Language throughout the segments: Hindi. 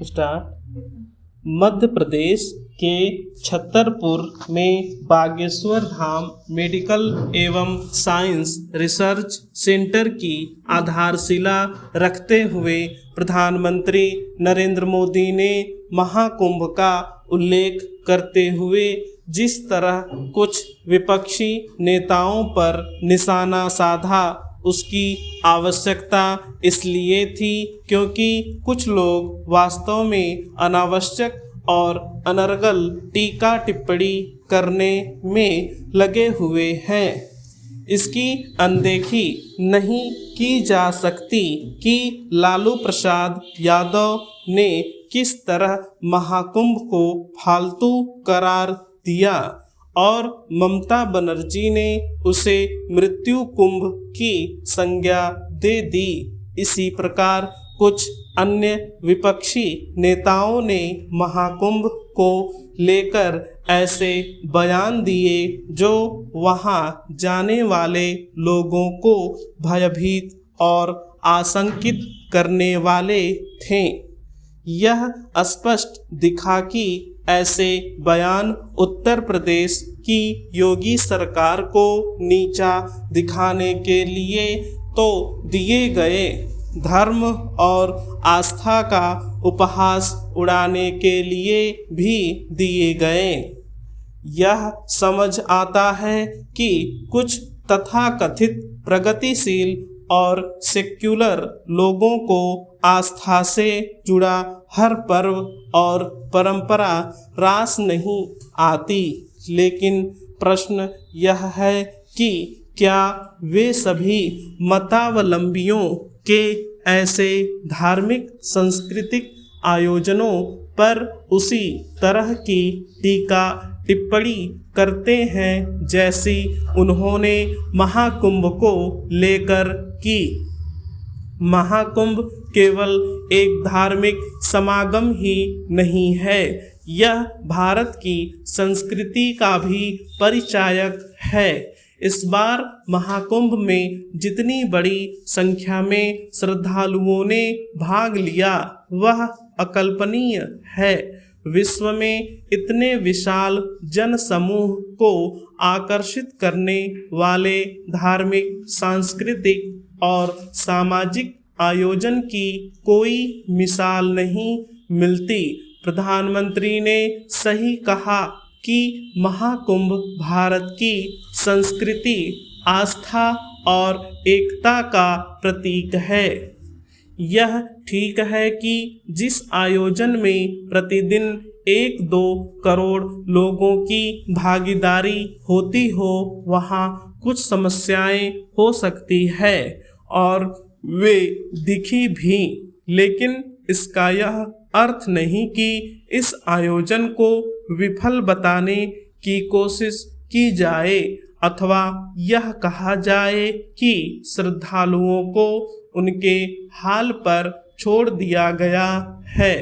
स्टार्ट। मध्य प्रदेश के छतरपुर में बागेश्वर धाम मेडिकल एवं साइंस रिसर्च सेंटर की आधारशिला रखते हुए प्रधानमंत्री नरेंद्र मोदी ने महाकुंभ का उल्लेख करते हुए जिस तरह कुछ विपक्षी नेताओं पर निशाना साधा, उसकी आवश्यकता इसलिए थी क्योंकि कुछ लोग वास्तव में अनावश्यक और अनर्गल टीका टिप्पणी करने में लगे हुए हैं। इसकी अनदेखी नहीं की जा सकती कि लालू प्रसाद यादव ने किस तरह महाकुंभ को फालतू करार दिया और ममता बनर्जी ने उसे मृत्यु कुंभ की संज्ञा दे दी। इसी प्रकार कुछ अन्य विपक्षी नेताओं ने महाकुंभ को लेकर ऐसे बयान दिए जो वहां जाने वाले लोगों को भयभीत और आशंकित करने वाले थे। यह स्पष्ट दिखा कि ऐसे बयान उत्तर प्रदेश की योगी सरकार को नीचा दिखाने के लिए तो दिए गए, धर्म और आस्था का उपहास उड़ाने के लिए भी दिए गए। यह समझ आता है कि कुछ तथाकथित प्रगतिशील और सेक्युलर लोगों को आस्था से जुड़ा हर पर्व और परंपरा रास नहीं आती, लेकिन प्रश्न यह है कि क्या वे सभी मतावलंबियों के ऐसे धार्मिक सांस्कृतिक आयोजनों पर उसी तरह की टीका टिप्पणी करते हैं जैसी उन्होंने महाकुंभ को लेकर की। महाकुंभ केवल एक धार्मिक समागम ही नहीं है, यह भारत की संस्कृति का भी परिचायक है। इस बार महाकुंभ में जितनी बड़ी संख्या में श्रद्धालुओं ने भाग लिया वह अकल्पनीय है। विश्व में इतने विशाल जन समूह को आकर्षित करने वाले धार्मिक, सांस्कृतिक और सामाजिक आयोजन की कोई मिसाल नहीं मिलती। प्रधानमंत्री ने सही कहा कि महाकुंभ भारत की संस्कृति, आस्था और एकता का प्रतीक है। यह ठीक है कि जिस आयोजन में प्रतिदिन 1-2 करोड़ लोगों की भागीदारी होती हो, वहाँ कुछ समस्याएं हो सकती है और वे दिखी भी, लेकिन इसका यह अर्थ नहीं कि इस आयोजन को विफल बताने की कोशिश की जाए अथवा यह कहा जाए कि श्रद्धालुओं को उनके हाल पर छोड़ दिया गया है।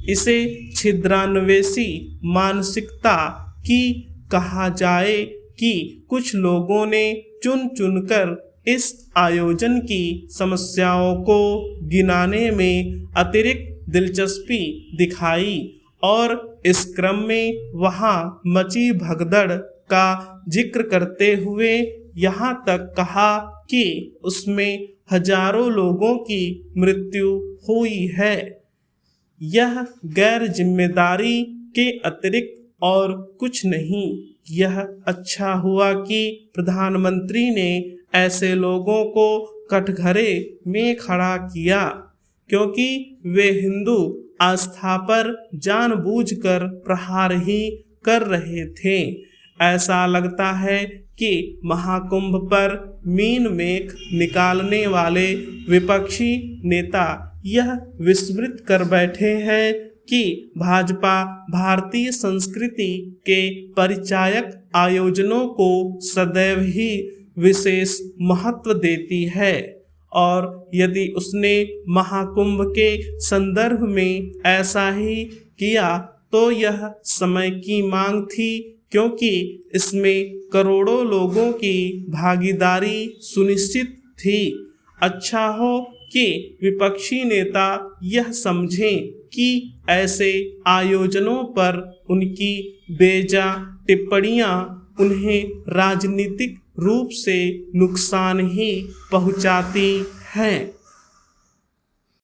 इसे छिद्रान्वेषी मानसिकता की कहा जाए कि कुछ लोगों ने चुन चुनकर इस आयोजन की समस्याओं को गिनाने में अतिरिक्त दिलचस्पी दिखाई और इस क्रम में वहां मची भगदड़ का जिक्र करते हुए यहाँ तक कहा कि उसमें हजारों लोगों की मृत्यु हुई है। यह गैर जिम्मेदारी के अतिरिक्त और कुछ नहीं। यह अच्छा हुआ कि प्रधानमंत्री ने ऐसे लोगों को कटघरे में खड़ा किया, क्योंकि वे हिंदू आस्था पर जानबूझकर प्रहार ही कर रहे थे। ऐसा लगता है कि महाकुंभ पर मीन मेख निकालने वाले विपक्षी नेता यह विस्मृत कर बैठे हैं कि भाजपा भारतीय संस्कृति के परिचायक आयोजनों को सदैव ही विशेष महत्व देती है और यदि उसने महाकुंभ के संदर्भ में ऐसा ही किया तो यह समय की मांग थी, क्योंकि इसमें करोड़ों लोगों की भागीदारी सुनिश्चित थी। अच्छा हो कि विपक्षी नेता यह समझें कि ऐसे आयोजनों पर उनकी बेजा टिप्पणियां उन्हें राजनीतिक रूप से नुकसान ही पहुंचाती हैं।